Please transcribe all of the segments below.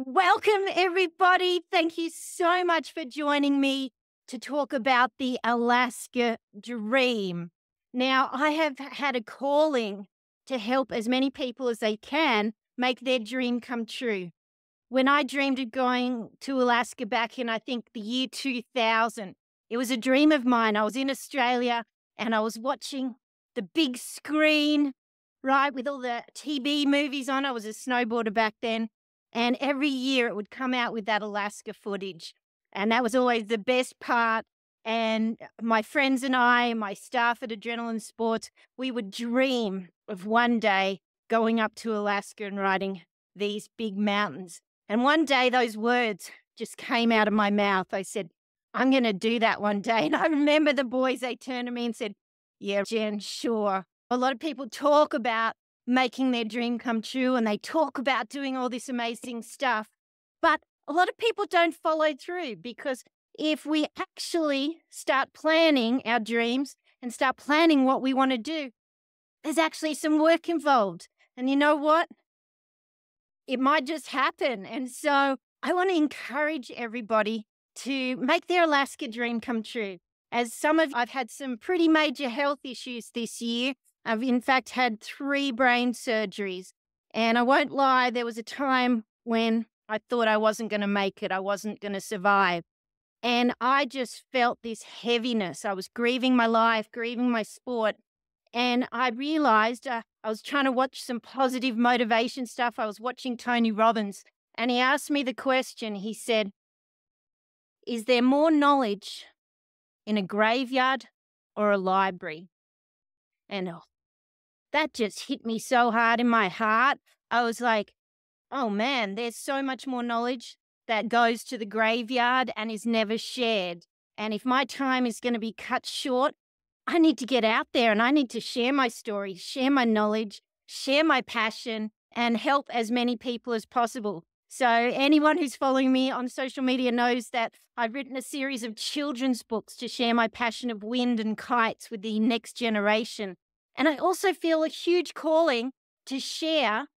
Welcome, everybody. Thank you so much for joining me to talk about the Alaska dream. Now, I have had a calling to help as many people as they can make their dream come true. When I dreamed of going to Alaska back in, I think, the year 2000, it was a dream of mine. I was in Australia and I was watching the big screen, right, with all the TV movies on. I was a snowboarder back then. And every year it would come out with that Alaska footage. And that was always the best part. And my friends and I, my staff at Adrenajen Sports, we would dream of one day going up to Alaska and riding these big mountains. And one day those words just came out of my mouth. I said, I'm going to do that one day. And I remember the boys, they turned to me and said, yeah, Jen, sure. A lot of people talk about making their dream come true and they talk about doing all this amazing stuff. But a lot of people don't follow through, because if we actually start planning our dreams and start planning what we want to do, there's actually some work involved. And you know what? It might just happen. And so I want to encourage everybody to make their Alaska dream come true. I've had some pretty major health issues this year. I've in fact had 3 brain surgeries. And I won't lie, there was a time when I thought I wasn't going to make it. I wasn't going to survive. And I just felt this heaviness. I was grieving my life, grieving my sport. And I realized I was trying to watch some positive motivation stuff. I was watching Tony Robbins, and he asked me the question. He said, is there more knowledge in a graveyard or a library? And that just hit me so hard in my heart. I was like, oh man, there's so much more knowledge that goes to the graveyard and is never shared. And if my time is going to be cut short, I need to get out there and I need to share my story, share my knowledge, share my passion, and help as many people as possible. So anyone who's following me on social media knows that I've written a series of children's books to share my passion of wind and kites with the next generation. And I also feel a huge calling to share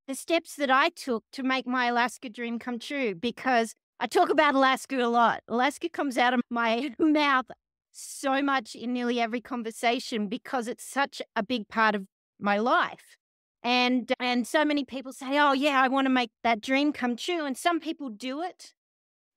the steps that I took to make my Alaska dream come true, because I talk about Alaska a lot. Alaska comes out of my mouth so much in nearly every conversation because it's such a big part of my life. And so many people say, oh yeah, I want to make that dream come true. And some people do it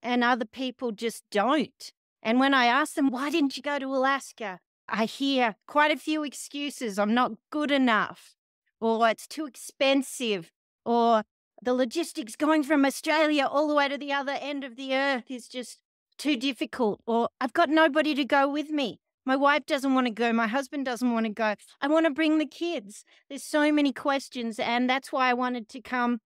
and other people just don't. And when I ask them, why didn't you go to Alaska? I hear quite a few excuses. I'm not good enough, or it's too expensive, or the logistics going from Australia all the way to the other end of the earth is just too difficult, or I've got nobody to go with me. My wife doesn't want to go. My husband doesn't want to go. I want to bring the kids. There's so many questions, and that's why I wanted to come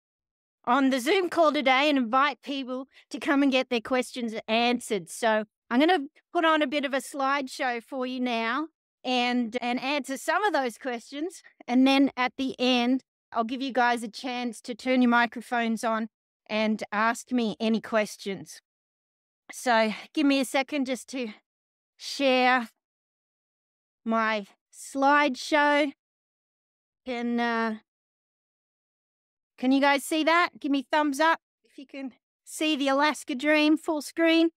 on the Zoom call today and invite people to come and get their questions answered. So I'm going to put on a bit of a slideshow for you now and answer some of those questions. And then at the end, I'll give you guys a chance to turn your microphones on and ask me any questions. So give me a second just to share my slideshow. Can you guys see that? Give me thumbs up if you can see the Alaska dream full screen.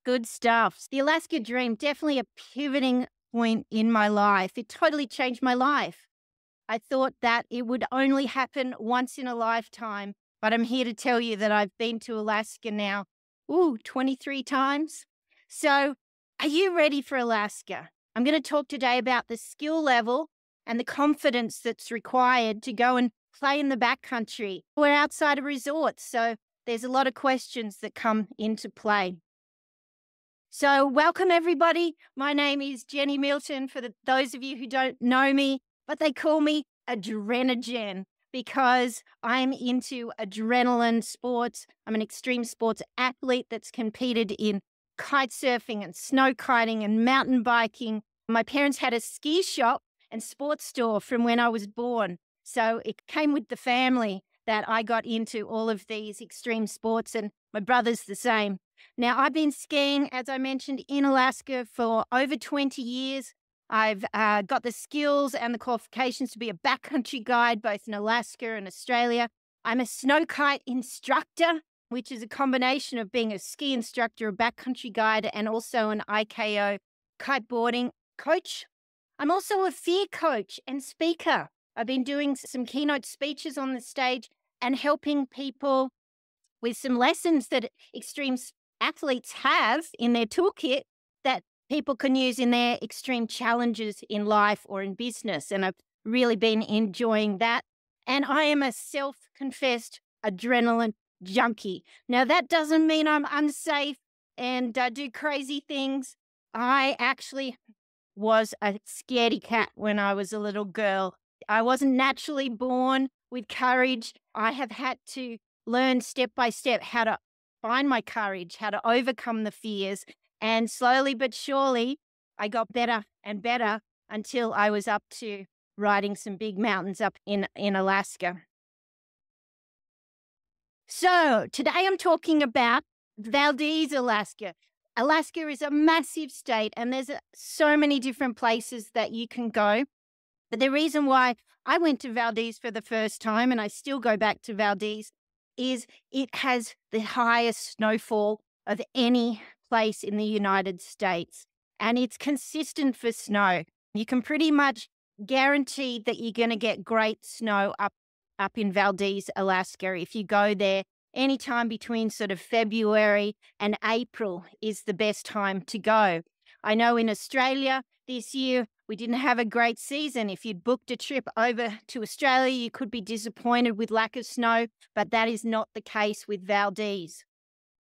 Good stuff. The Alaska dream, definitely a pivoting point in my life. It totally changed my life. I thought that it would only happen once in a lifetime, but I'm here to tell you that I've been to Alaska now 23 times. So are you ready for Alaska? I'm going to talk today about the skill level and the confidence that's required to go and play in the backcountry. We're outside a resort, so there's a lot of questions that come into play. So welcome, everybody. My name is Jenny Milton, for those of you who don't know me, but they call me Adrenajen because I'm into adrenaline sports. I'm an extreme sports athlete that's competed in kite surfing and snow kiting and mountain biking. My parents had a ski shop and sports store from when I was born. So it came with the family that I got into all of these extreme sports, and my brother's the same. Now, I've been skiing, as I mentioned, in Alaska for over 20 years. I've got the skills and the qualifications to be a backcountry guide, both in Alaska and Australia. I'm a snow kite instructor, which is a combination of being a ski instructor, a backcountry guide, and also an IKO kiteboarding coach. I'm also a fear coach and speaker. I've been doing some keynote speeches on the stage and helping people with some lessons that athletes have in their toolkit that people can use in their extreme challenges in life or in business. And I've really been enjoying that. And I am a self-confessed adrenaline junkie. Now, that doesn't mean I'm unsafe and do crazy things. I actually was a scaredy cat when I was a little girl. I wasn't naturally born with courage. I have had to learn step by step how to find my courage, how to overcome the fears. And slowly but surely, I got better and better until I was up to riding some big mountains up in Alaska. So today I'm talking about Valdez, Alaska. Alaska is a massive state and there's so many different places that you can go. But the reason why I went to Valdez for the first time, and I still go back to Valdez, is it has the highest snowfall of any place in the United States. And it's consistent for snow. You can pretty much guarantee that you're going to get great snow up in Valdez, Alaska. If you go there, anytime between sort of February and April is the best time to go. I know in Australia this year, we didn't have a great season. If you'd booked a trip over to Australia, you could be disappointed with lack of snow, but that is not the case with Valdez.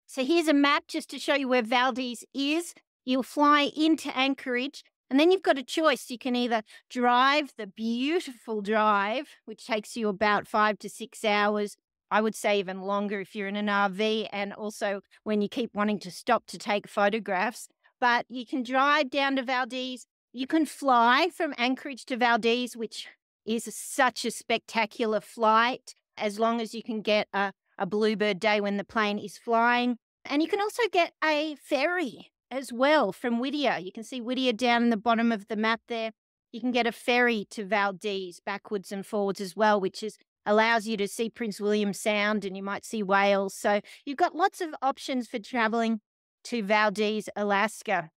So here's a map just to show you where Valdez is. You'll fly into Anchorage, and then you've got a choice. You can either drive the beautiful drive, which takes you about 5 to 6 hours. I would say even longer if you're in an RV, and also when you keep wanting to stop to take photographs. But you can drive down to Valdez. You can fly from Anchorage to Valdez, which is such a spectacular flight, as long as you can get a bluebird day when the plane is flying. And you can also get a ferry as well from Whittier. You can see Whittier down in the bottom of the map there. You can get a ferry to Valdez backwards and forwards as well, which allows you to see Prince William Sound, and you might see whales. So you've got lots of options for traveling to Valdez, Alaska.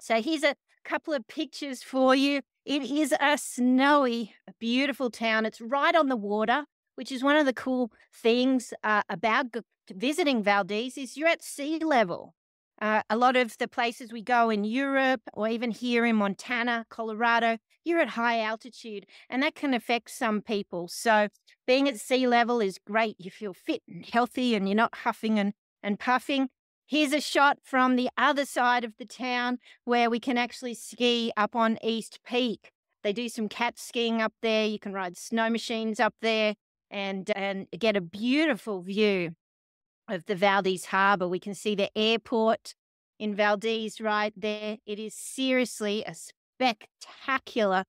So here's a couple of pictures for you. It is a snowy, beautiful town. It's right on the water, which is one of the cool things about visiting Valdez is you're at sea level. A lot of the places we go in Europe or even here in Montana, Colorado, you're at high altitude, and that can affect some people. So being at sea level is great. You feel fit and healthy and you're not huffing and puffing. Here's a shot from the other side of the town where we can actually ski up on East Peak. They do some cat skiing up there. You can ride snow machines up there and get a beautiful view of the Valdez Harbor. We can see the airport in Valdez right there. It is seriously a spectacular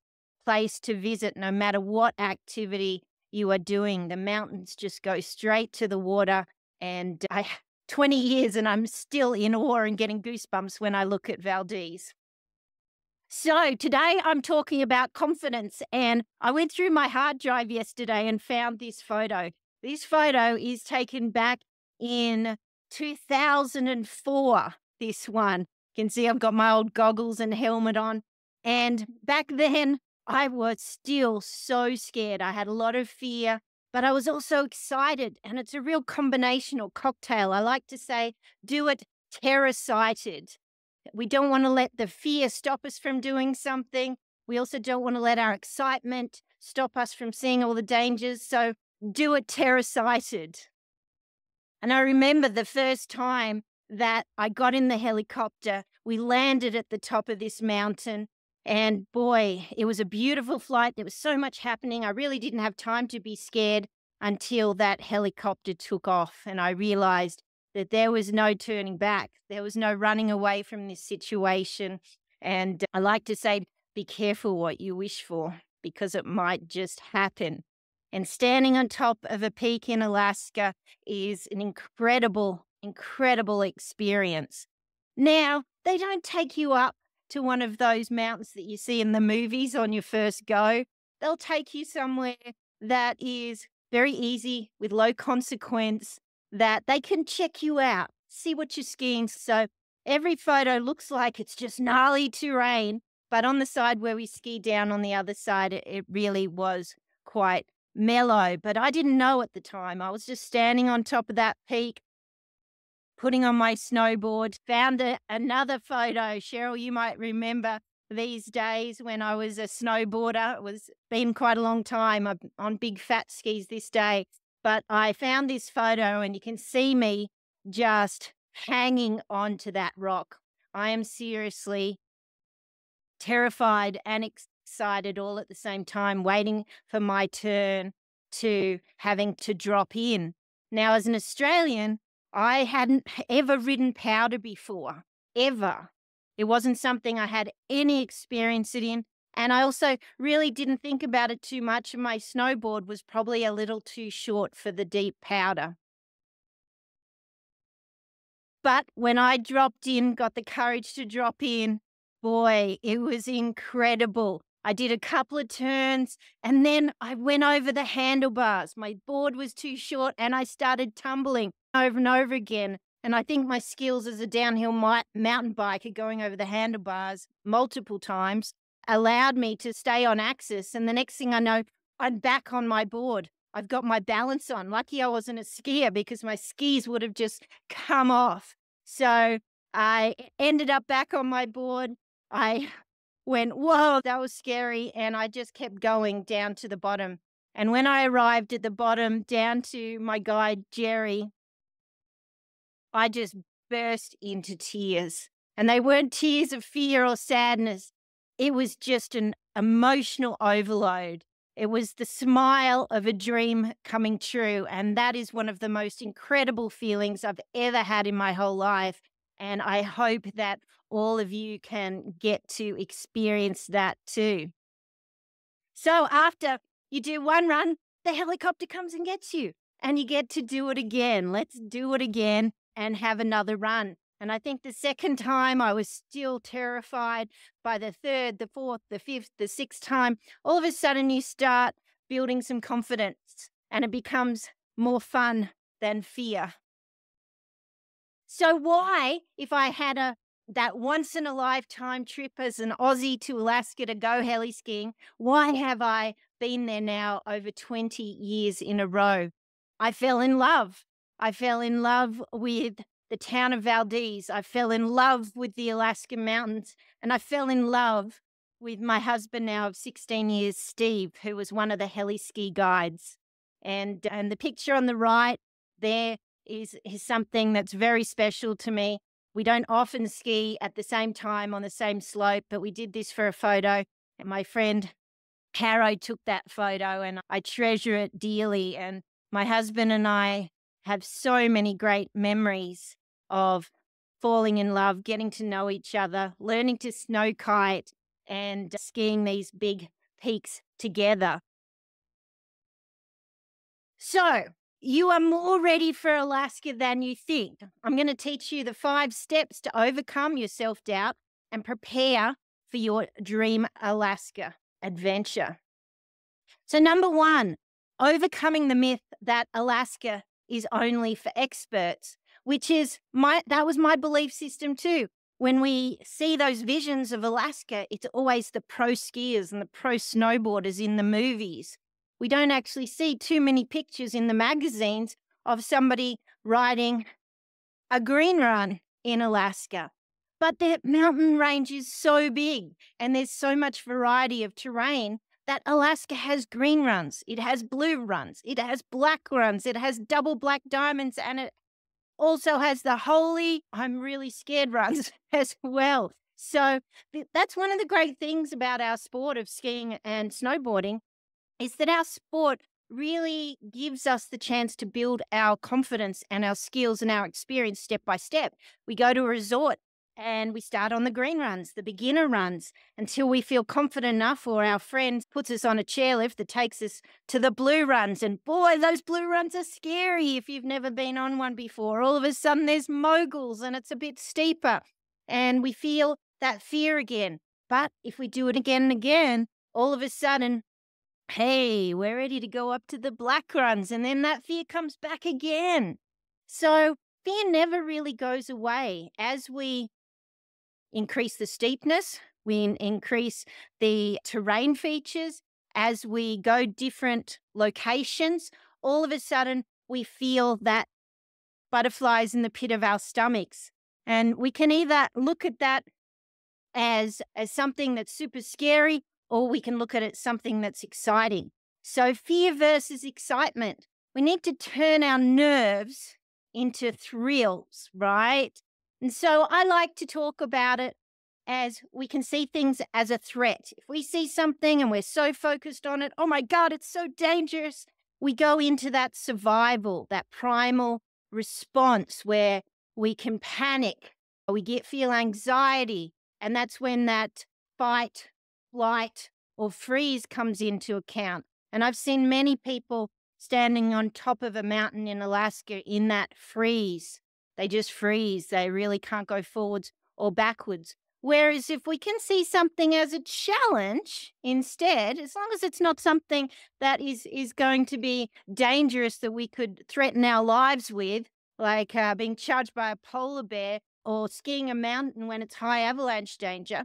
place to visit no matter what activity you are doing. The mountains just go straight to the water, and 20 years and I'm still in awe and getting goosebumps when I look at Valdez. So today I'm talking about confidence, and I went through my hard drive yesterday and found this photo. This photo is taken back in 2004, this one. You can see I've got my old goggles and helmet on. And back then I was still so scared. I had a lot of fear, but I was also excited. And it's a real combination or cocktail. I like to say, do it terror-sighted. We don't want to let the fear stop us from doing something. We also don't want to let our excitement stop us from seeing all the dangers. So do it terror-sighted. And I remember the first time that I got in the helicopter, we landed at the top of this mountain. And boy, it was a beautiful flight. There was so much happening. I really didn't have time to be scared until that helicopter took off. And I realized that there was no turning back. There was no running away from this situation. And I like to say, be careful what you wish for, because it might just happen. And standing on top of a peak in Alaska is an incredible, incredible experience. Now, they don't take you up to one of those mountains that you see in the movies on your first go. They'll take you somewhere that is very easy with low consequence, that they can check you out, see what you're skiing. So every photo looks like it's just gnarly terrain, but on the side where we ski down on the other side, it really was quite mellow. But I didn't know at the time. I was just standing on top of that peak, putting on my snowboard, found another photo. Cheryl, you might remember these days when I was a snowboarder. It was been quite a long time. I'm on big fat skis this day, but I found this photo and you can see me just hanging onto that rock. I am seriously terrified and excited all at the same time, waiting for my turn to having to drop in. Now, as an Australian, I hadn't ever ridden powder before, ever. It wasn't something I had any experience in. And I also really didn't think about it too much. My snowboard was probably a little too short for the deep powder. But when I dropped in, got the courage to drop in, boy, it was incredible. I did a couple of turns and then I went over the handlebars. My board was too short and I started tumbling over and over again. And I think my skills as a downhill mountain biker going over the handlebars multiple times allowed me to stay on axis. And the next thing I know, I'm back on my board. I've got my balance on. Lucky I wasn't a skier because my skis would have just come off. So I ended up back on my board. I went, whoa, that was scary. And I just kept going down to the bottom. And when I arrived at the bottom, down to my guide, Jerry, I just burst into tears. And they weren't tears of fear or sadness. It was just an emotional overload. It was the smile of a dream coming true. And that is one of the most incredible feelings I've ever had in my whole life. And I hope that all of you can get to experience that too. So after you do one run, the helicopter comes and gets you and you get to do it again. Let's do it again and have another run. And I think the second time I was still terrified. By the third, the fourth, the fifth, the sixth time, all of a sudden you start building some confidence and it becomes more fun than fear. So why, if I had that once in a lifetime trip as an Aussie to Alaska to go heli-skiing, why have I been there now over 20 years in a row? I fell in love. I fell in love with the town of Valdez. I fell in love with the Alaskan mountains, and I fell in love with my husband now of 16 years, Steve, who was one of the heli-ski guides. And the picture on the right there is something that's very special to me. We don't often ski at the same time on the same slope, but we did this for a photo. And my friend Caro took that photo, and I treasure it dearly. And my husband and I have so many great memories of falling in love, getting to know each other, learning to snow kite, and skiing these big peaks together. So, you are more ready for Alaska than you think. I'm going to teach you the 5 steps to overcome your self-doubt and prepare for your dream Alaska adventure. So, number 1, overcoming the myth that Alaska is only for experts, which is that was my belief system too. When we see those visions of Alaska, it's always the pro skiers and the pro snowboarders in the movies. We don't actually see too many pictures in the magazines of somebody riding a green run in Alaska. But the mountain range is so big and there's so much variety of terrain that Alaska has green runs, it has blue runs, it has black runs, it has double black diamonds, and it also has the holy, I'm really scared runs as well. So that's one of the great things about our sport of skiing and snowboarding, is that our sport really gives us the chance to build our confidence and our skills and our experience step by step. We go to a resort and we start on the green runs, the beginner runs, until we feel confident enough, or our friend puts us on a chairlift that takes us to the blue runs. And boy, those blue runs are scary if you've never been on one before. All of a sudden there's moguls and it's a bit steeper and we feel that fear again. But if we do it again and again, all of a sudden hey, we're ready to go up to the black runs. And then that fear comes back again. So fear never really goes away. As we increase the steepness, we increase the terrain features, as we go different locations, all of a sudden we feel that butterflies in the pit of our stomachs. And we can either look at that as something that's super scary, or we can look at it something that's exciting. So fear versus excitement. We need to turn our nerves into thrills, right? And so I like to talk about it as we can see things as a threat. If we see something and we're so focused on it, oh my God, it's so dangerous, we go into that survival, that primal response where we can panic, feel anxiety, and that's when that fight, flight, or freeze comes into account. And I've seen many people standing on top of a mountain in Alaska in that freeze. They just freeze. They really can't go forwards or backwards. Whereas if we can see something as a challenge instead, as long as it's not something that is going to be dangerous that we could threaten our lives with, like being charged by a polar bear or skiing a mountain when it's high avalanche danger,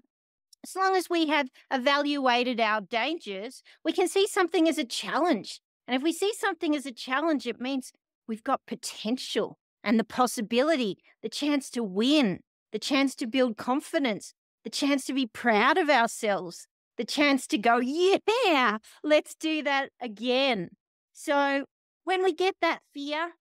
as long as we have evaluated our dangers, we can see something as a challenge. And if we see something as a challenge, it means we've got potential and the possibility, the chance to win, the chance to build confidence, the chance to be proud of ourselves, the chance to go, yeah, let's do that again. So when we get that fear,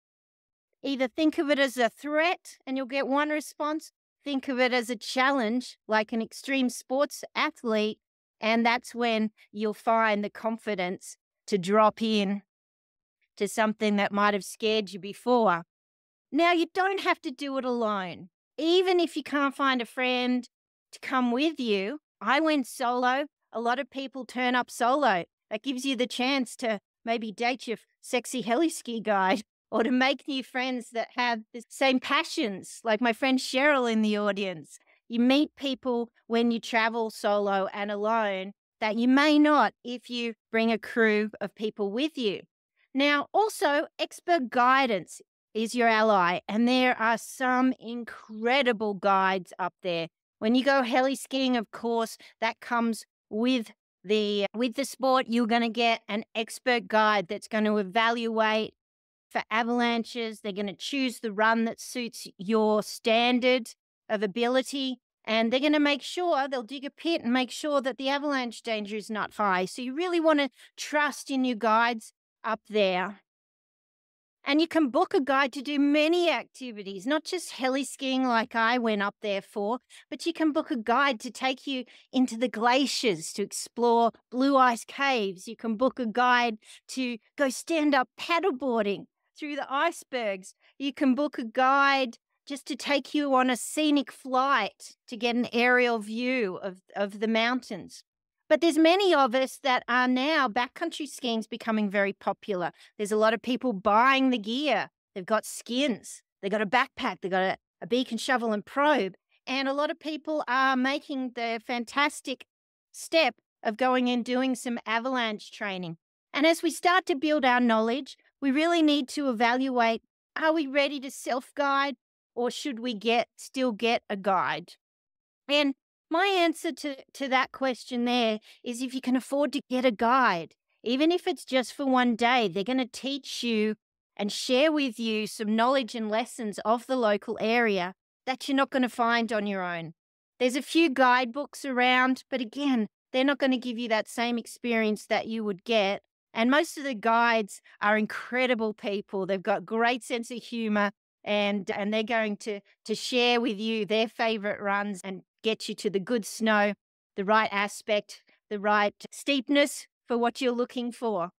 either think of it as a threat and you'll get one response, think of it as a challenge, like an extreme sports athlete, and that's when you'll find the confidence to drop in to something that might have scared you before. Now, you don't have to do it alone. Even if you can't find a friend to come with you, I went solo. A lot of people turn up solo. That gives you the chance to maybe date your sexy heli-ski guide, or to make new friends that have the same passions, like my friend Cheryl in the audience. You meet people when you travel solo and alone that you may not if you bring a crew of people with you. Now, also, expert guidance is your ally, and there are some incredible guides up there. When you go heli skiing, of course, that comes with the sport. You're going to get an expert guide that's going to evaluate for avalanches. They're going to choose the run that suits your standard of ability, and they're going to make sure they'll dig a pit and make sure that the avalanche danger is not high. So you really want to trust in your guides up there. And you can book a guide to do many activities, not just heli skiing like I went up there for, but you can book a guide to take you into the glaciers to explore blue ice caves. You can book a guide to go stand up paddleboarding through the icebergs. You can book a guide just to take you on a scenic flight to get an aerial view of the mountains. But there's many of us that are now, backcountry skiing's becoming very popular. There's a lot of people buying the gear. They've got skins, they've got a backpack, they've got a beacon, shovel, and probe. And a lot of people are making the fantastic step of going and doing some avalanche training. And as we start to build our knowledge, we really need to evaluate, are we ready to self-guide, or should we still get a guide? And my answer to that question there is, if you can afford to get a guide, even if it's just for one day, they're going to teach you and share with you some knowledge and lessons of the local area that you're not going to find on your own. There's a few guidebooks around, but again, they're not going to give you that same experience that you would get. And most of the guides are incredible people. They've got great sense of humor, and they're going to share with you their favorite runs and get you to the good snow, the right aspect, the right steepness for what you're looking for.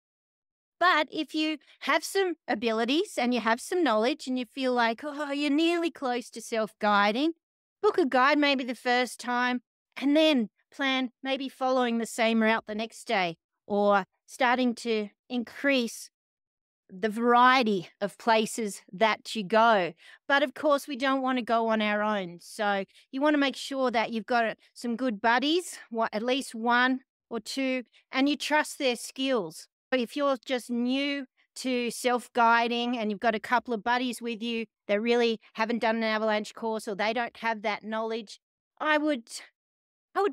But if you have some abilities and you have some knowledge and you feel like, oh, you're nearly close to self-guiding, book a guide maybe the first time, and then plan maybe following the same route the next day, or starting to increase the variety of places that you go. But of course, we don't want to go on our own. So you want to make sure that you've got some good buddies, at least one or two, and you trust their skills. If you're just new to self-guiding and you've got a couple of buddies with you that really haven't done an avalanche course or they don't have that knowledge, I would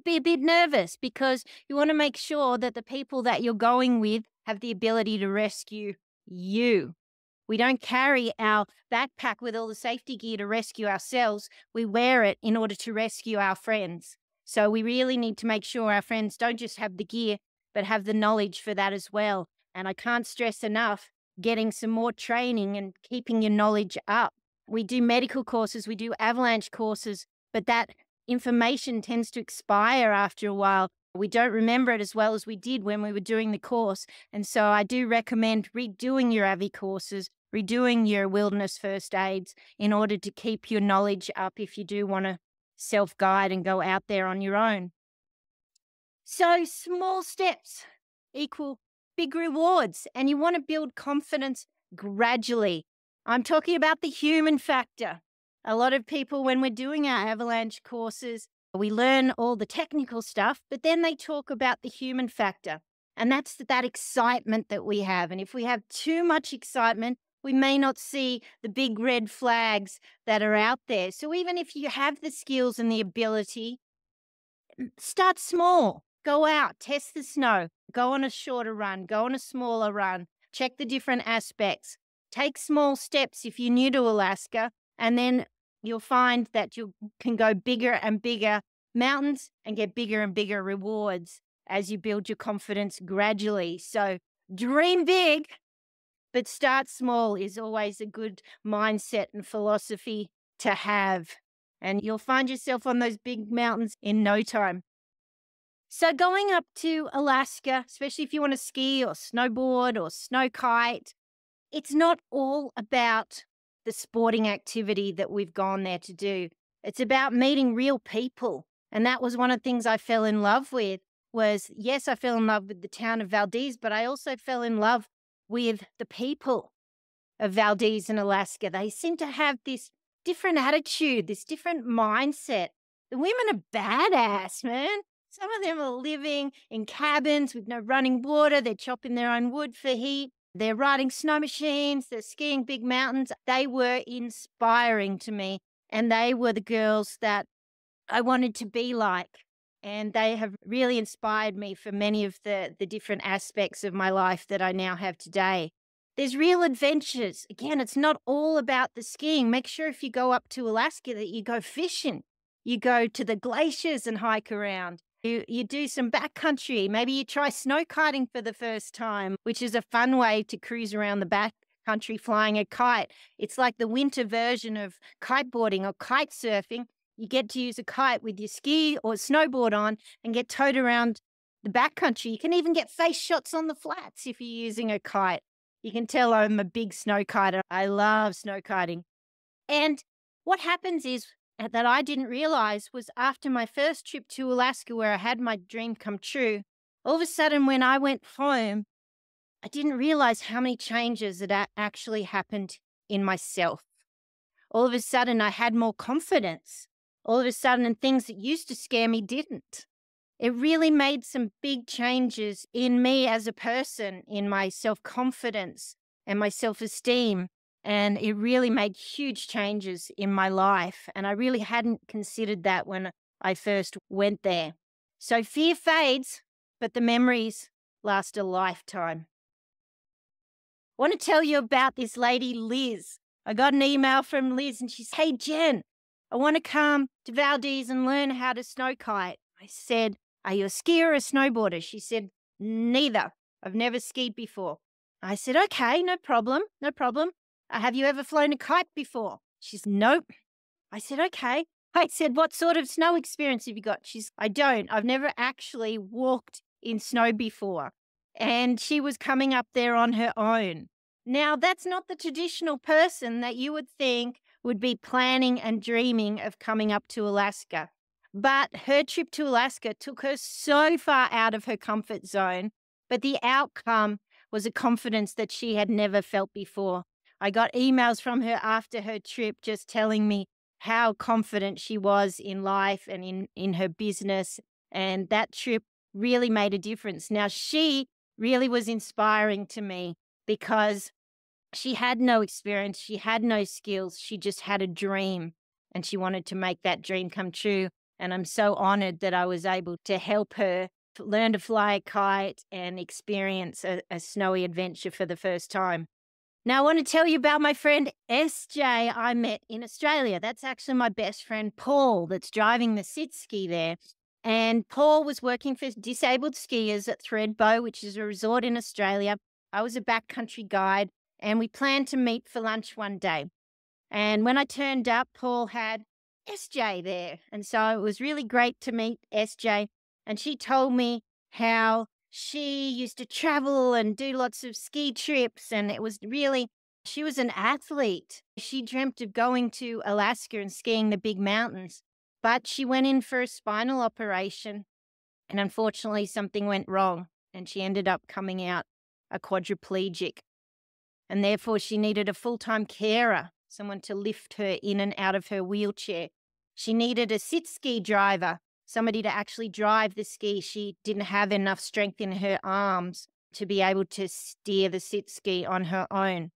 be a bit nervous because you want to make sure that the people that you're going with have the ability to rescue you. We don't carry our backpack with all the safety gear to rescue ourselves. We wear it in order to rescue our friends. So we really need to make sure our friends don't just have the gear, but have the knowledge for that as well. And I can't stress enough getting some more training and keeping your knowledge up. We do medical courses, we do avalanche courses, but that information tends to expire after a while. We don't remember it as well as we did when we were doing the course. And so I do recommend redoing your AVI courses, redoing your wilderness first aids in order to keep your knowledge up if you do want to self-guide and go out there on your own. So small steps equal big rewards, and you want to build confidence gradually. I'm talking about the human factor. A lot of people, when we're doing our avalanche courses, we learn all the technical stuff, but then they talk about the human factor. And that's that excitement that we have. And if we have too much excitement, we may not see the big red flags that are out there. So even if you have the skills and the ability, start small. Go out, test the snow, go on a shorter run, go on a smaller run, check the different aspects. Take small steps if you're new to Alaska, and then you'll find that you can go bigger and bigger mountains and get bigger and bigger rewards as you build your confidence gradually. So dream big, but start small is always a good mindset and philosophy to have. And you'll find yourself on those big mountains in no time. So going up to Alaska, especially if you want to ski or snowboard or snow kite, it's not all about the sporting activity that we've gone there to do. It's about meeting real people. And that was one of the things I fell in love with was, yes, I fell in love with the town of Valdez, but I also fell in love with the people of Valdez and Alaska. They seem to have this different attitude, this different mindset. The women are badass, man. Some of them are living in cabins with no running water. They're chopping their own wood for heat. They're riding snow machines. They're skiing big mountains. They were inspiring to me. And they were the girls that I wanted to be like. And they have really inspired me for many of the different aspects of my life that I now have today. There's real adventures. Again, it's not all about the skiing. Make sure if you go up to Alaska that you go fishing. You go to the glaciers and hike around. You do some backcountry. Maybe you try snow kiting for the first time, which is a fun way to cruise around the backcountry flying a kite. It's like the winter version of kiteboarding or kite surfing. You get to use a kite with your ski or snowboard on and get towed around the backcountry. You can even get face shots on the flats if you're using a kite. You can tell I'm a big snow kiter. I love snow kiting. And what happens is that I didn't realize was after my first trip to Alaska where I had my dream come true, all of a sudden when I went home, I didn't realize how many changes that actually happened in myself. All of a sudden I had more confidence. All of a sudden things that used to scare me didn't. It really made some big changes in me as a person, in my self-confidence and my self-esteem. And it really made huge changes in my life. And I really hadn't considered that when I first went there. So fear fades, but the memories last a lifetime. I want to tell you about this lady, Liz. I got an email from Liz and she said, "Hey, Jen, I want to come to Valdez and learn how to snow kite." I said, "Are you a skier or a snowboarder?" She said, "Neither. I've never skied before." I said, "Okay, no problem, no problem. Have you ever flown a kite before?" She's, "Nope." I said, "Okay." I said, "What sort of snow experience have you got?" She's, "I don't. I've never actually walked in snow before." And she was coming up there on her own. Now, that's not the traditional person that you would think would be planning and dreaming of coming up to Alaska. But her trip to Alaska took her so far out of her comfort zone, but the outcome was a confidence that she had never felt before. I got emails from her after her trip just telling me how confident she was in life and in her business. And that trip really made a difference. Now, she really was inspiring to me because she had no experience, she had no skills, she just had a dream and she wanted to make that dream come true. And I'm so honored that I was able to help her learn to fly a kite and experience a snowy adventure for the first time. Now, I want to tell you about my friend SJ I met in Australia. That's actually my best friend Paul that's driving the sit ski there. And Paul was working for disabled skiers at Thredbo, which is a resort in Australia. I was a backcountry guide, and we planned to meet for lunch one day. And when I turned up, Paul had SJ there. And so it was really great to meet SJ. And she told me how she used to travel and do lots of ski trips. And it was really, she was an athlete. She dreamt of going to Alaska and skiing the big mountains. But she went in for a spinal operation. And unfortunately, something went wrong. And she ended up coming out a quadriplegic. And therefore, she needed a full-time carer, someone to lift her in and out of her wheelchair. She needed a sit ski driver, somebody to actually drive the ski. She didn't have enough strength in her arms to be able to steer the sit ski on her own.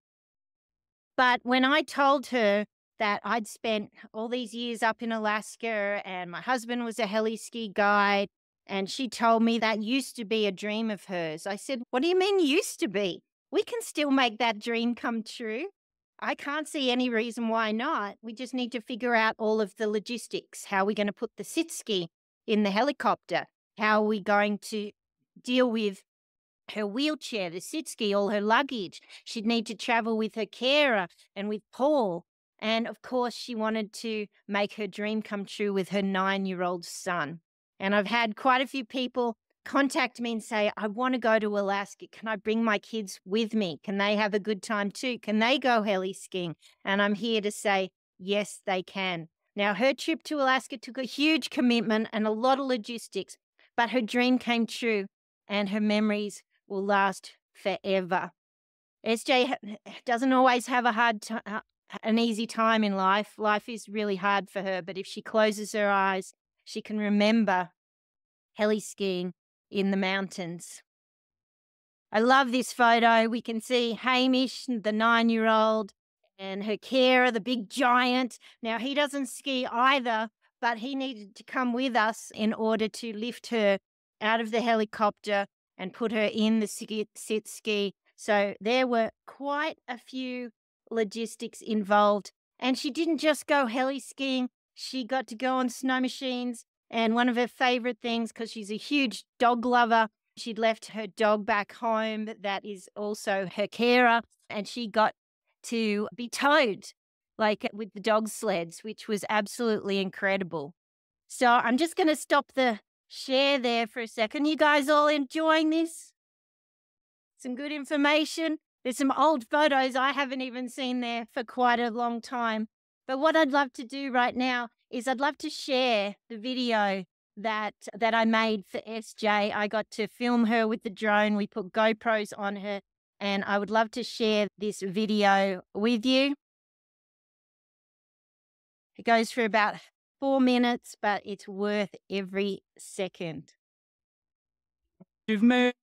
But when I told her that I'd spent all these years up in Alaska and my husband was a heli-ski guide, and she told me that used to be a dream of hers, I said, "What do you mean used to be? We can still make that dream come true. I can't see any reason why not. We just need to figure out all of the logistics. How are we going to put the sit ski in the helicopter? How are we going to deal with her wheelchair, the sit ski, all her luggage? She'd need to travel with her carer and with Paul. And of course, she wanted to make her dream come true with her 9-year-old son. And I've had quite a few people contact me and say, I want to go to Alaska. Can I bring my kids with me? Can they have a good time too? Can they go heli-skiing? And I'm here to say, yes, they can. Now, her trip to Alaska took a huge commitment and a lot of logistics, but her dream came true and her memories will last forever. SJ doesn't always have an easy time in life. Life is really hard for her, but if she closes her eyes, she can remember heli-skiing in the mountains. I love this photo. We can see Hamish, the 9-year-old, and her carer, the big giant. Now, he doesn't ski either, but he needed to come with us in order to lift her out of the helicopter and put her in the sit ski. So there were quite a few logistics involved. And she didn't just go heli-skiing. She got to go on snow machines. And one of her favorite things, because she's a huge dog lover, she'd left her dog back home that is also her carer, and she got to be towed, like with the dog sleds, which was absolutely incredible. So I'm just going to stop the share there for a second. You guys all enjoying this? Some good information. There's some old photos I haven't even seen there for quite a long time. But what I'd love to do right now is I'd love to share the video that I made for SJ. I got to film her with the drone. We put GoPros on her, and I would love to share this video with you. It goes for about 4 minutes, but it's worth every second. You've made,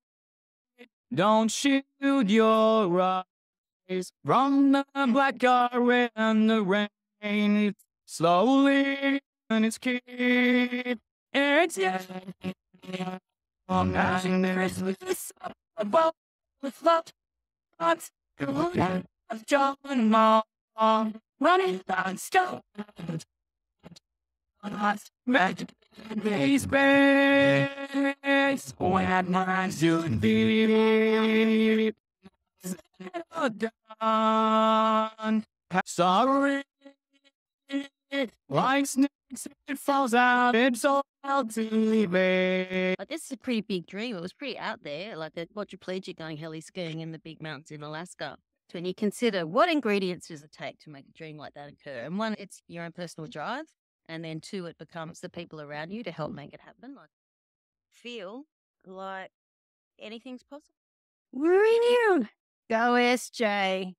don't shoot your eyes from the black car and the rain. Slowly, and it's keep. It's I'm passing this about with love. What's good? I've John Mom running down stone. Space, when mine's doing deep. Done. Sorry. Like snakes, it falls out. It's all to be. Like, this is a pretty big dream. It was pretty out there, like the quadriplegic going heli-skiing in the big mountains in Alaska. So when you consider what ingredients does it take to make a dream like that occur, and one, it's your own personal drive, and then two, it becomes the people around you to help make it happen. Like, feel like anything's possible. Woo! Go SJ.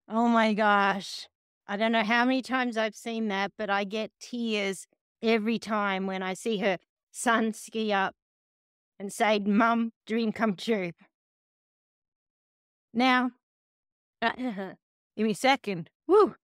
Oh my gosh. I don't know how many times I've seen that, but I get tears every time when I see her son ski up and say, Mum, dream come true. Now, give me a second. Woo!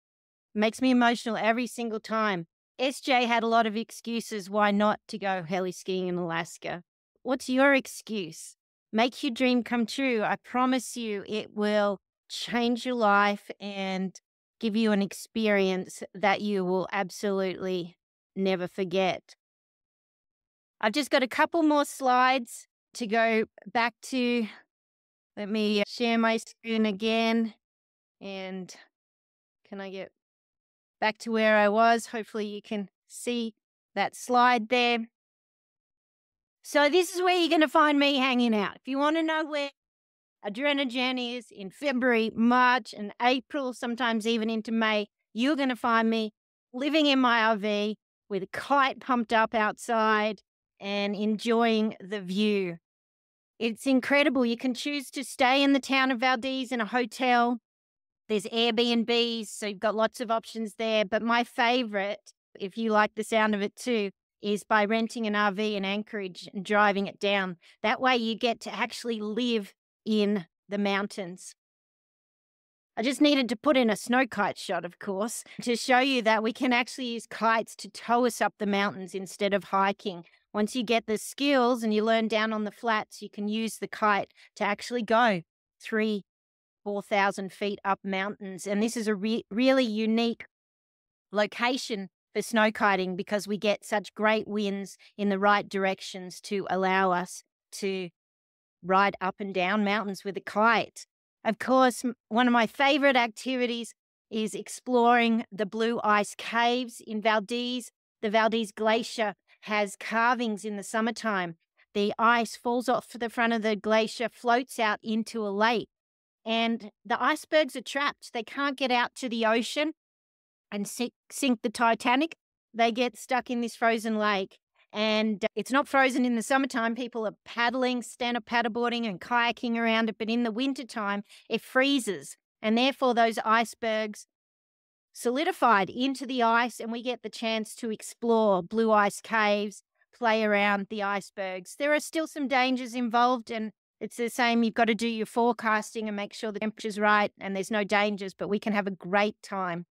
Makes me emotional every single time. SJ had a lot of excuses why not to go heli-skiing in Alaska. What's your excuse? Make your dream come true. I promise you it will change your life and give you an experience that you will absolutely never forget. I've just got a couple more slides to go back to. Let me share my screen again. And can I get back to where I was? Hopefully you can see that slide there. So this is where you're going to find me hanging out. If you want to know where Adrenajen is in February, March, and April, sometimes even into May, you're going to find me living in my RV with a kite pumped up outside and enjoying the view. It's incredible. You can choose to stay in the town of Valdez in a hotel. There's Airbnbs, so you've got lots of options there. But my favorite, if you like the sound of it too, is by renting an RV in Anchorage and driving it down. That way you get to actually live in the mountains. I just needed to put in a snow kite shot, of course, to show you that we can actually use kites to tow us up the mountains instead of hiking. Once you get the skills and you learn down on the flats, you can use the kite to actually go 4,000 feet up mountains. And this is a really unique location for snow kiting because we get such great winds in the right directions to allow us to ride up and down mountains with a kite. Of course, one of my favorite activities is exploring the blue ice caves in Valdez. The Valdez Glacier has carvings in the summertime. The ice falls off the front of the glacier, floats out into a lake, and the icebergs are trapped. They can't get out to the ocean and sink the Titanic. They get stuck in this frozen lake. And it's not frozen in the summertime. People are paddling, stand-up paddleboarding and kayaking around it. But in the wintertime, it freezes. And therefore, those icebergs solidified into the ice, and we get the chance to explore blue ice caves, play around the icebergs. There are still some dangers involved, and it's the same. You've got to do your forecasting and make sure the temperature's right and there's no dangers, but we can have a great time.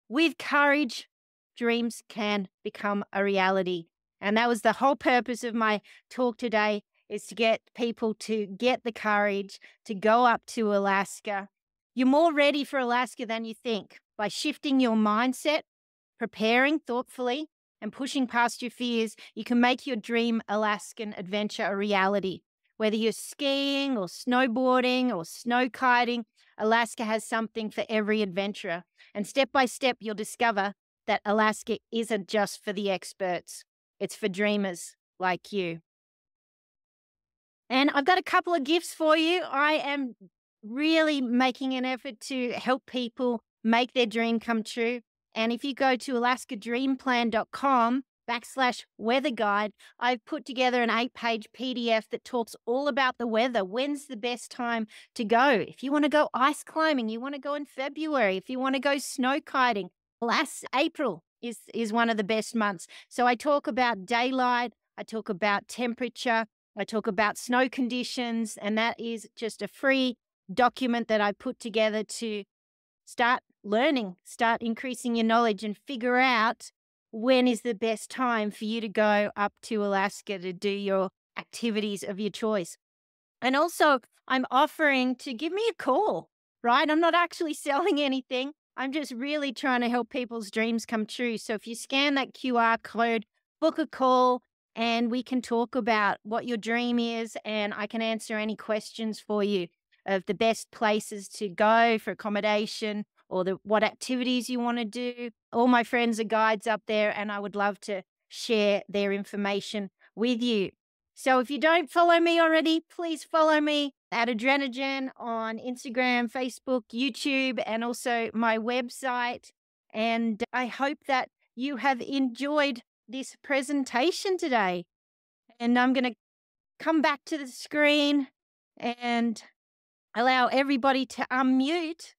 With courage, dreams can become a reality. And that was the whole purpose of my talk today, is to get people to get the courage to go up to Alaska. You're more ready for Alaska than you think. By shifting your mindset, preparing thoughtfully, and pushing past your fears, you can make your dream Alaskan adventure a reality. Whether you're skiing or snowboarding or snow kiting, Alaska has something for every adventurer. And step by step, you'll discover that Alaska isn't just for the experts. It's for dreamers like you. And I've got a couple of gifts for you. I am really making an effort to help people make their dream come true. And if you go to alaskadreamplan.com/weather guide, I've put together an 8-page PDF that talks all about the weather. When's the best time to go? If you want to go ice climbing, you want to go in February. If you want to go snow kiting, April is one of the best months. So I talk about daylight, I talk about temperature, I talk about snow conditions, and that is just a free document that I put together to start learning, start increasing your knowledge, and figure out when is the best time for you to go up to Alaska to do your activities of your choice. And also, I'm offering to give me a call, right? I'm not actually selling anything. I'm just really trying to help people's dreams come true. So if you scan that QR code, book a call, and we can talk about what your dream is, and I can answer any questions for you of the best places to go for accommodation or what activities you want to do. All my friends are guides up there, and I would love to share their information with you. So if you don't follow me already, please follow me at Adrenajen on Instagram, Facebook, YouTube, and also my website. And I hope that you have enjoyed this presentation today. And I'm going to come back to the screen and allow everybody to unmute.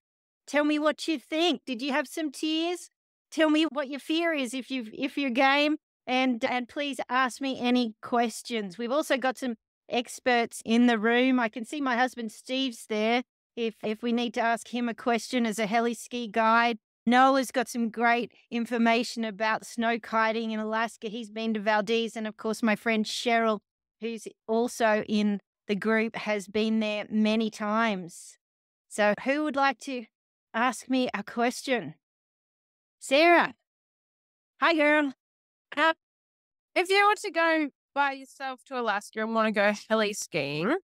Tell me what you think. Did you have some tears? Tell me what your fear is if you're game. And please ask me any questions. We've also got some experts in the room. I can see my husband Steve's there. If we need to ask him a question as a heli ski guide. Noah's got some great information about snow kiting in Alaska. He's been to Valdez, and of course my friend Cheryl, who's also in the group, has been there many times. So who would like to ask me a question? Sarah. Hi, girl. Uh, if you were to go by yourself to Alaska and want to go heli-skiing,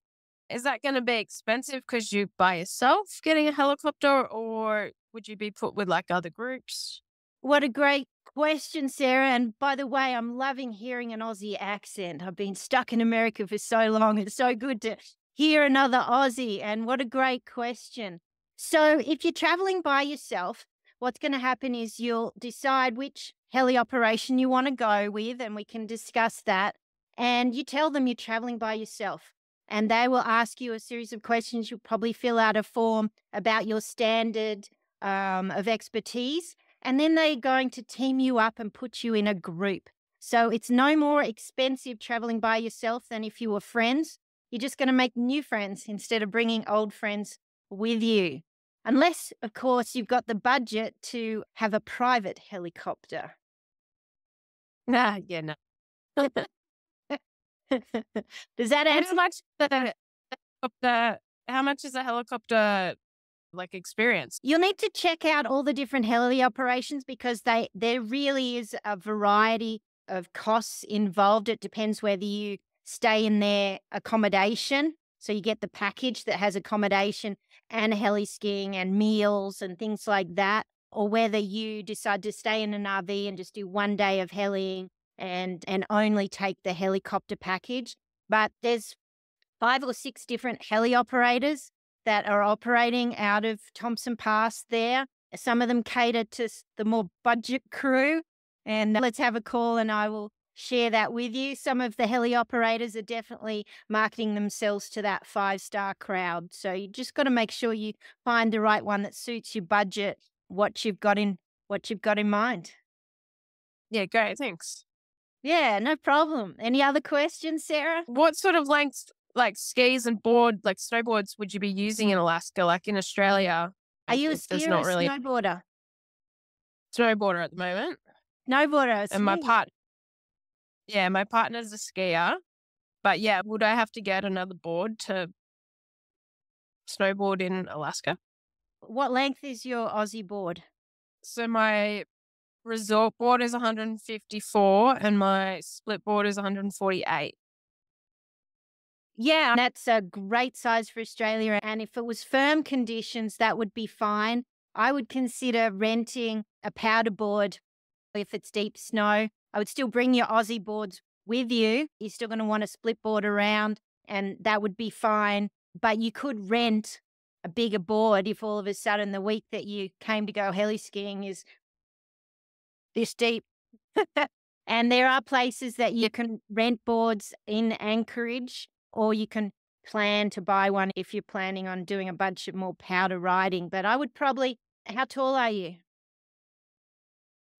is that going to be expensive because you by yourself getting a helicopter, or would you be put with like other groups? What a great question, Sarah. And by the way, I'm loving hearing an Aussie accent. I've been stuck in America for so long. It's so good to hear another Aussie. And what a great question. So, if you're traveling by yourself, what's going to happen is you'll decide which heli operation you want to go with, and we can discuss that. And you tell them you're traveling by yourself. And they will ask you a series of questions. You'll probably fill out a form about your standard of expertise. And then they're going to team you up and put you in a group. So it's no more expensive traveling by yourself than if you were friends. You're just going to make new friends instead of bringing old friends with you. Unless, of course, you've got the budget to have a private helicopter. Nah, yeah, no. Does that answer? How much is a helicopter like experience? You'll need to check out all the different heli operations because there really is a variety of costs involved. It depends whether you stay in their accommodation. So you get the package that has accommodation and heli skiing and meals and things like that, or whether you decide to stay in an RV and just do one day of heliing and only take the helicopter package. But there's 5 or 6 different heli operators that are operating out of Thompson Pass there. Some of them cater to the more budget crew. And let's have a call and I will share that with you. Some of the heli operators are definitely marketing themselves to that 5-star crowd. So you just got to make sure you find the right one that suits your budget, what you've got in mind. Yeah, great, thanks. Yeah, no problem. Any other questions, Sarah? What sort of lengths, like skis and snowboards, would you be using in Alaska? Like in Australia, Are you a there's skier or not really snowboarder? snowboarder at the moment. Snowboarder. And my sweet. my partner's a skier. But yeah, would I have to get another board to snowboard in Alaska? What length is your Aussie board? So my resort board is 154 and my split board is 148. Yeah, that's a great size for Australia. And if it was firm conditions, that would be fine. I would consider renting a powder board if it's deep snow. I would still bring your Aussie boards with you. You're still going to want a split board around, and that would be fine. But you could rent a bigger board if all of a sudden the week that you came to go heli skiing is this deep. And there are places that you can rent boards in Anchorage, or you can plan to buy one if you're planning on doing a bunch of more powder riding. But I would probably, how tall are you?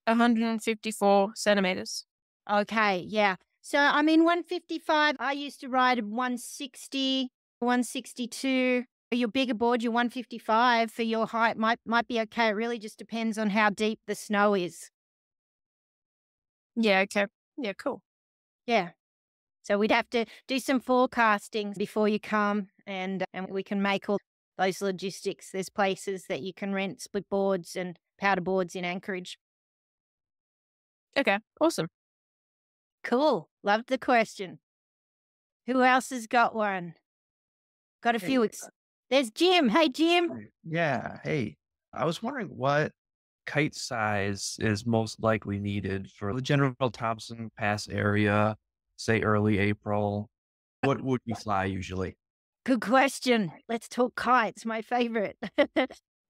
154 centimeters. Okay, yeah. So, 155, I used to ride a 160, 162. Your bigger board, your 155 for your height might be okay. It really just depends on how deep the snow is. Yeah, okay. Yeah, cool. Yeah. So we'd have to do some forecasting before you come, and we can make all those logistics. There's places that you can rent split boards and powder boards in Anchorage. Okay, awesome. Cool. Loved the question. Who else has got one? Got a few. There's Jim. Hey, Jim. Yeah. Hey, I was wondering what kite size is most likely needed for the general Thompson Pass area, say early April. What would you fly usually? Good question. Let's talk kites, my favorite.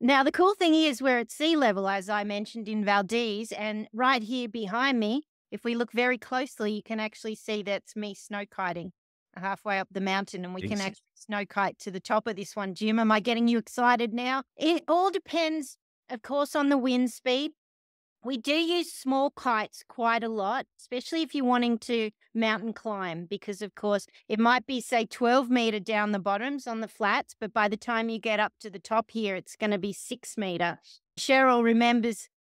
Now, the cool thing is we're at sea level, as I mentioned, in Valdez, and right here behind me, if we look very closely, you can actually see that's me snow kiting halfway up the mountain, and we can actually snow kite to the top of this one. Jim, am I getting you excited now? It all depends, of course, on the wind speed. We do use small kites quite a lot, especially if you're wanting to mountain climb, because of course it might be, say, 12-meter down the bottoms on the flats, but by the time you get up to the top here, it's going to be 6-meter. Cheryl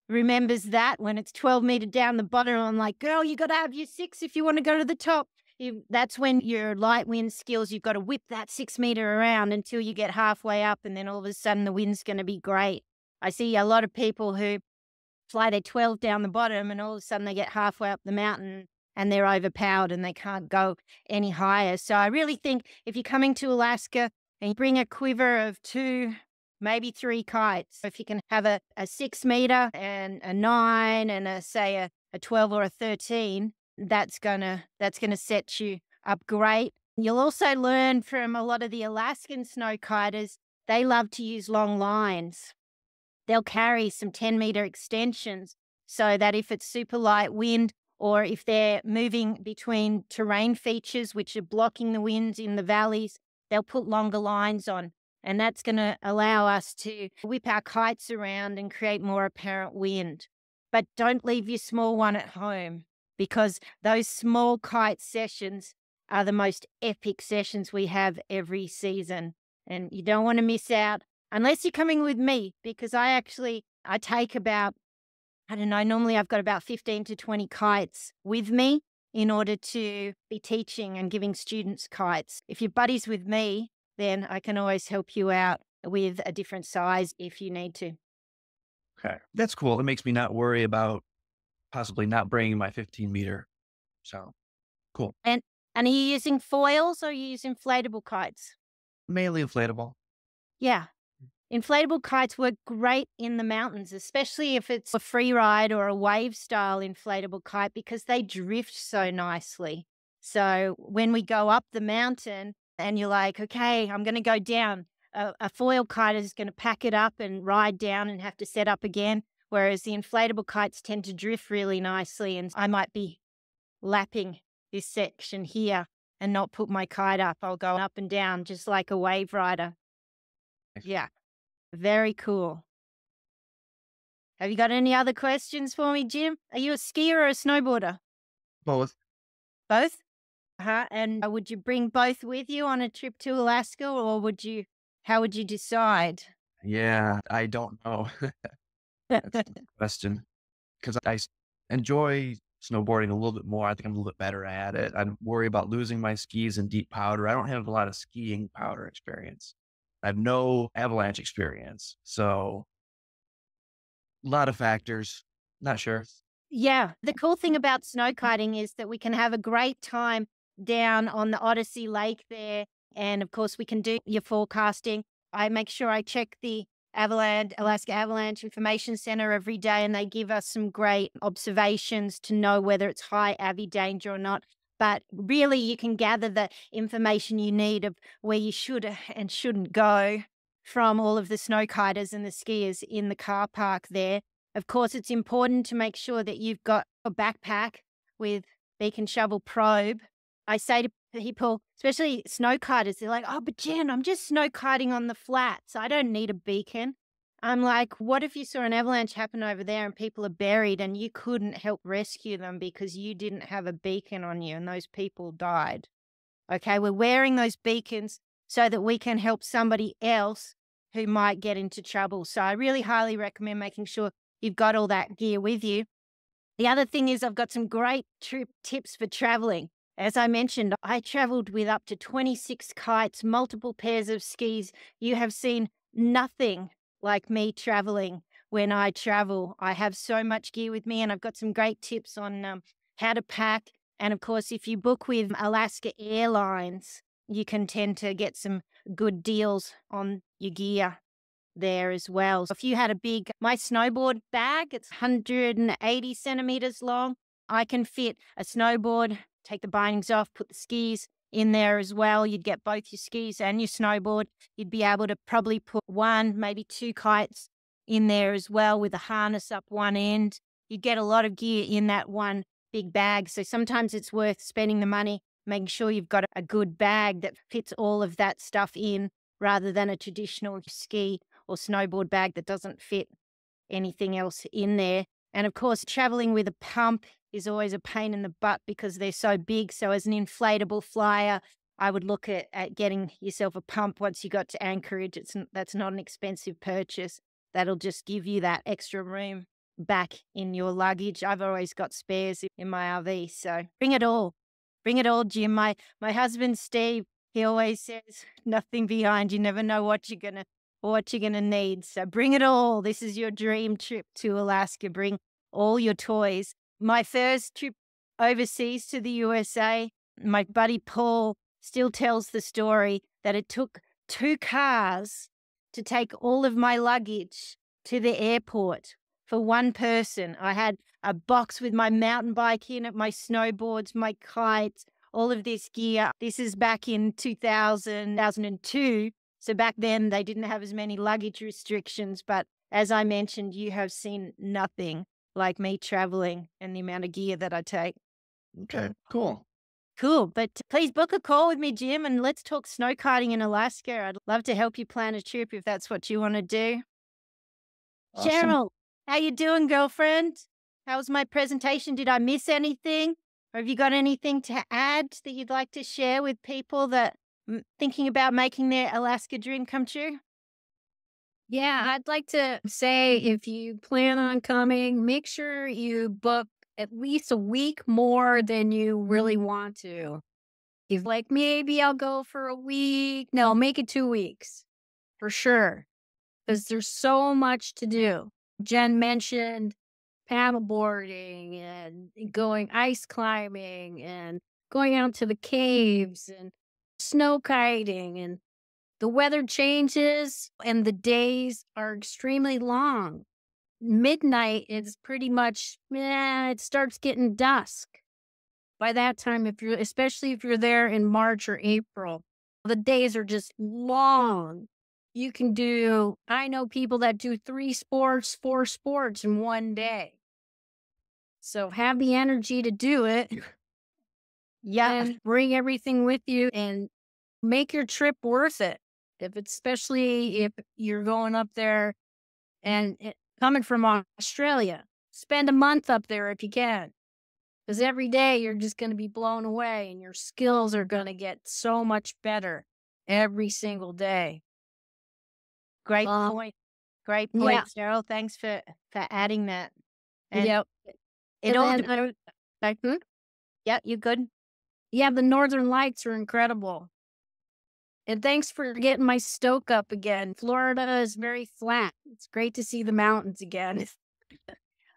remembers that when it's 12-meter down the bottom. I'm like, girl, you got to have your 6 if you want to go to the top. That's when your light wind skills, you've got to whip that 6-meter around until you get halfway up, and then all of a sudden the wind's going to be great. I see a lot of people who fly their 12 down the bottom, and all of a sudden they get halfway up the mountain and they're overpowered and they can't go any higher. So I really think if you're coming to Alaska and you bring a quiver of 2, maybe 3 kites, if you can have a 6-meter and a 9 and a 12 or a 13, that's gonna set you up great. You'll also learn from a lot of the Alaskan snow kiters, they love to use long lines. They'll carry some 10-meter extensions so that if it's super light wind or if they're moving between terrain features which are blocking the winds in the valleys, they'll put longer lines on. And that's going to allow us to whip our kites around and create more apparent wind. But don't leave your small one at home, because those small kite sessions are the most epic sessions we have every season. And you don't want to miss out. Unless you're coming with me, because I take about, I don't know, normally I've got about 15 to 20 kites with me in order to be teaching and giving students kites. If you're buddies with me, then I can always help you out with a different size if you need to. Okay. That's cool. It makes me not worry about possibly not bringing my 15-meter. So cool. And are you using foils or are you using inflatable kites? Mainly inflatable. Yeah. Inflatable kites work great in the mountains, especially if it's a free ride or a wave style inflatable kite, because they drift so nicely. So when we go up the mountain and you're like, okay, I'm going to go down, a foil kite is going to pack it up and ride down and have to set up again. Whereas the inflatable kites tend to drift really nicely. And I might be lapping this section here and not put my kite up. I'll go up and down just like a wave rider. Yeah. Very cool. Have you got any other questions for me, Jim? Are you a skier or a snowboarder? Both. Both? And would you bring both with you on a trip to Alaska, or how would you decide? Yeah, I don't know. That's a good question. Because I enjoy snowboarding a little bit more. I think I'm a little bit better at it. I worry about losing my skis in deep powder. I don't have a lot of skiing powder experience. I have no avalanche experience. So a lot of factors. Not sure. Yeah. The cool thing about snow kiting is that we can have a great time down on the Odyssey Lake there. And of course, we can do your forecasting. I make sure I check the Alaska Avalanche Information Center every day, and they give us some great observations to know whether it's high avi danger or not. But really, you can gather the information you need of where you should and shouldn't go from all of the snow kiters and the skiers in the car park there. Of course, it's important to make sure that you've got a backpack with beacon shovel probe. I say to people, especially snow kiters, they're like, oh, but Jen, I'm just snow kiting on the flats. I don't need a beacon. I'm like, what if you saw an avalanche happen over there and people are buried and you couldn't help rescue them because you didn't have a beacon on you and those people died? Okay, we're wearing those beacons so that we can help somebody else who might get into trouble. So I really highly recommend making sure you've got all that gear with you. The other thing is I've got some great trip tips for traveling. As I mentioned, I traveled with up to 26 kites, multiple pairs of skis. You have seen nothing like me traveling when I travel. I have so much gear with me, and I've got some great tips on how to pack. And of course, if you book with Alaska Airlines, you can tend to get some good deals on your gear there as well. So if you had my snowboard bag, it's 180 centimeters long. I can fit a snowboard, take the bindings off, put the skis in there as well. You'd get both your skis and your snowboard. You'd be able to probably put 1, maybe 2 kites in there as well with a harness up one end. You get a lot of gear in that one big bag. So sometimes it's worth spending the money, making sure you've got a good bag that fits all of that stuff in, rather than a traditional ski or snowboard bag that doesn't fit anything else in there. And of course, traveling with a pump is always a pain in the butt because they're so big. So as an inflatable flyer, I would look at getting yourself a pump once you got to Anchorage. That's not an expensive purchase. That'll just give you that extra room back in your luggage. I've always got spares in my RV, so bring it all. Bring it all, Jim. My husband Steve, he always says, nothing behind. You never know what you're gonna need. So bring it all. This is your dream trip to Alaska. Bring all your toys. My first trip overseas to the USA, my buddy Paul still tells the story that it took 2 cars to take all of my luggage to the airport for one person. I had a box with my mountain bike in it, my snowboards, my kites, all of this gear. This is back in 2002. So back then they didn't have as many luggage restrictions. But as I mentioned, you have seen nothing like me traveling and the amount of gear that I take. Okay, cool. Cool. But please book a call with me, Jim, and let's talk snow kiting in Alaska. I'd love to help you plan a trip if that's what you want to do. Awesome. Cheryl, how you doing, girlfriend? How was my presentation? Did I miss anything? Or have you got anything to add that you'd like to share with people that thinking about making their Alaska dream come true? Yeah, I'd like to say if you plan on coming, make sure you book at least a week more than you really want to. If like maybe I'll go for a week, no, make it 2 weeks for sure. Because there's so much to do. Jen mentioned paddleboarding and going ice climbing and going out to the caves and snow kiting, and the weather changes and the days are extremely long. Midnight is pretty much, it starts getting dusk. By that time, especially if you're there in March or April, the days are just long. You can I know people that do 3 sports, 4 sports in one day. So have the energy to do it. Yeah. And bring everything with you and make your trip worth it. Especially if you're going up there and coming from Australia, spend a month up there if you can. Because every day you're just going to be blown away and your skills are going to get so much better every single day. Great point. Great point, Yeah. Cheryl. Thanks for adding that. And Yep. it And all then yeah, you good? Yeah, the Northern Lights are incredible. And thanks for getting my stoke up again. Florida is very flat. It's great to see the mountains again.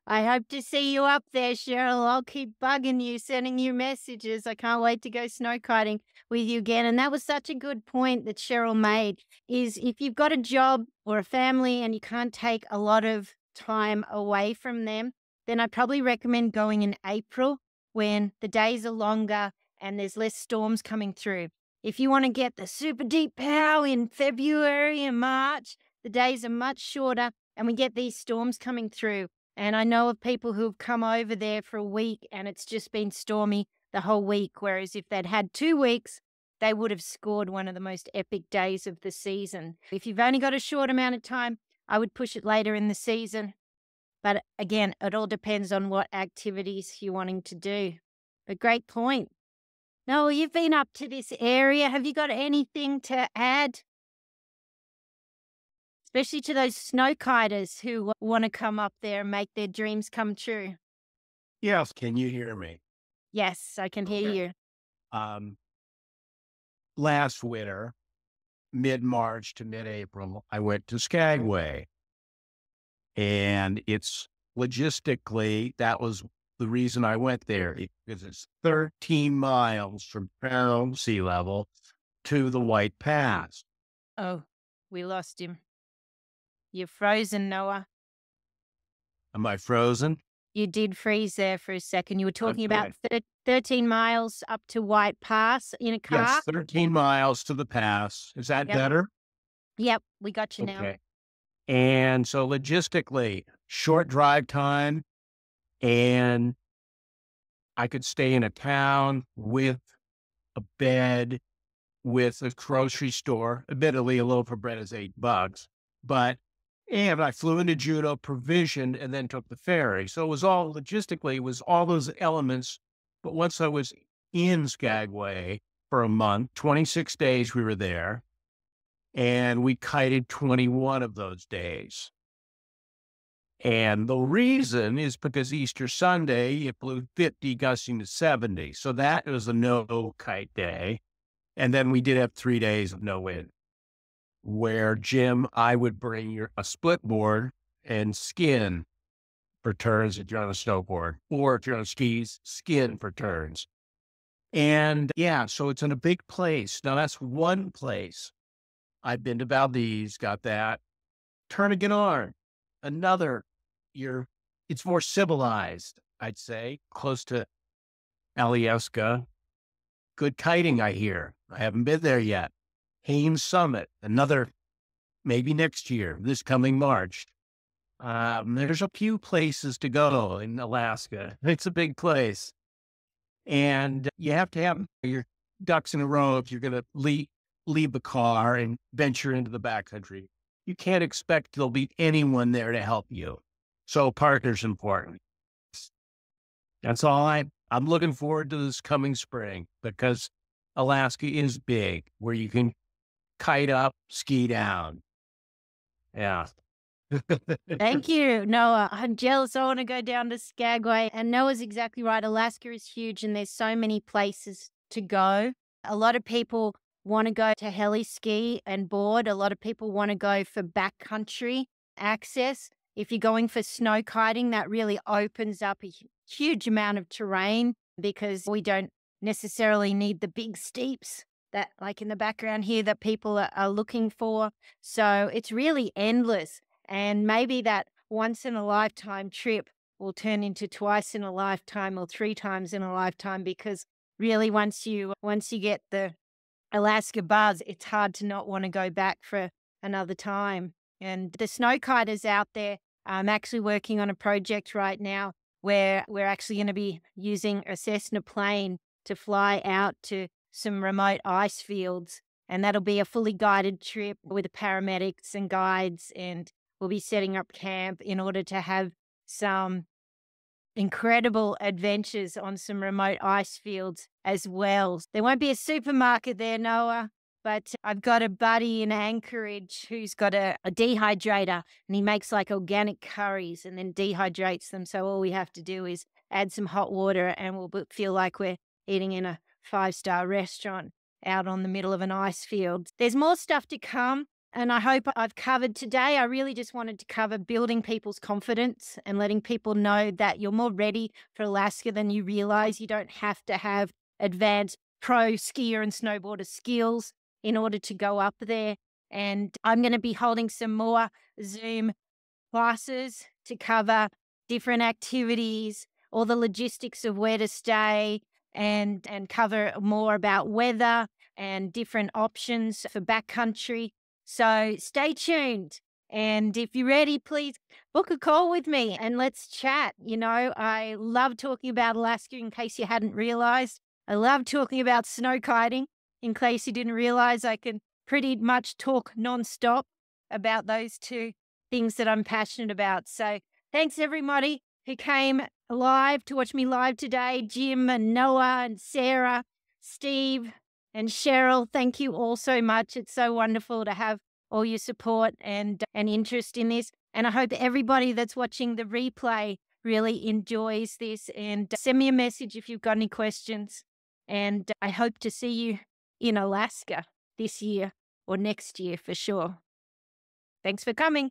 I hope to see you up there, Cheryl. I'll keep bugging you, sending you messages. I can't wait to go snow kiting with you again. And that was such a good point that Cheryl made, is if you've got a job or a family and you can't take a lot of time away from them, then I probably recommend going in April when the days are longer and there's less storms coming through. If you want to get the super deep pow in February and March, the days are much shorter and we get these storms coming through. And I know of people who've come over there for a week and it's just been stormy the whole week. Whereas if they'd had 2 weeks, they would have scored one of the most epic days of the season. If you've only got a short amount of time, I would push it later in the season. But again, it all depends on what activities you're wanting to do. But great point. Noel, you've been up to this area. Have you got anything to add? Especially to those snow kiters who want to come up there and make their dreams come true. Yes, can you hear me? Yes, I can hear you. Last winter, mid-March to mid-April, I went to Skagway. And it's logistically, that was the reason I went there, because it's 13 miles from ground sea level to the White Pass. Oh, we lost him. You're frozen, Noah. Am I frozen? You did freeze there for a second. You were talking Okay. about 13 miles up to White Pass in a car? Yes, 13 miles to the pass. Is that Yep. better? Yep, we got you now. Okay. And so logistically, short drive time, and I could stay in a town with a bed, with a grocery store. Admittedly, a loaf of bread is $8, but And I flew into Juneau, provisioned, and then took the ferry. So it was all logistically, it was all those elements. But once I was in Skagway for a month, 26 days we were there, and we kited 21 of those days. And the reason is because Easter Sunday, it blew 50, gusting to 70. So that was a no kite day. And then we did have 3 days of no wind, where Jim, I would bring a split board and skin for turns if you're on a snowboard, or if you're on skis, skin for turns. And yeah, so it's in a big place. Now that's one place. I've been to Valdez, got that. Turnagain, another. It's more civilized, I'd say, close to Alaska. Good kiting, I hear. I haven't been there yet. Haines Summit, another, maybe next year, this coming March. There's a few places to go in Alaska. It's a big place. And you have to have your ducks in a row if you're going to leave the car and venture into the backcountry. You can't expect there'll be anyone there to help you. So partner's important. That's all I'm looking forward to this coming spring, because Alaska is big, where you can kite up, ski down. Yeah. Thank you, Noah. I'm jealous. I want to go down to Skagway. And Noah's exactly right. Alaska is huge and there's so many places to go. A lot of people want to go to heli-ski and board. A lot of people want to go for backcountry access. If you're going for snow kiting, that really opens up a huge amount of terrain, because we don't necessarily need the big steeps that, like in the background here, that people are looking for. So it's really endless. And maybe that once in a lifetime trip will turn into twice in a lifetime or 3 times in a lifetime, because really once you get the Alaska buzz, it's hard to not want to go back for another time. And the snow kiters out there, I'm actually working on a project right now where we're actually going to be using a Cessna plane to fly out to some remote ice fields. And that'll be a fully guided trip with the paramedics and guides. And we'll be setting up camp in order to have some incredible adventures on some remote ice fields as well. There won't be a supermarket there, Noah, but I've got a buddy in Anchorage who's got a dehydrator, and he makes like organic curries and then dehydrates them. So all we have to do is add some hot water and we'll feel like we're eating in a 5-star restaurant out on the middle of an ice field. There's more stuff to come. And I hope I've covered today. I really just wanted to cover building people's confidence and letting people know that you're more ready for Alaska than you realize. You don't have to have advanced pro skier and snowboarder skills in order to go up there. And I'm going to be holding some more Zoom classes to cover different activities, all the logistics of where to stay, and cover more about weather and different options for backcountry. So stay tuned. And if you're ready, please book a call with me and let's chat. You know, I love talking about Alaska, in case you hadn't realized. I love talking about snow kiting. In case you didn't realize, I can pretty much talk nonstop about those two things that I'm passionate about. So thanks everybody who came live to watch me live today. Jim and Noah and Sarah, Steve and Cheryl, thank you all so much. It's so wonderful to have all your support and interest in this. And I hope everybody that's watching the replay really enjoys this. And send me a message if you've got any questions. And I hope to see you in Alaska this year or next year for sure. Thanks for coming.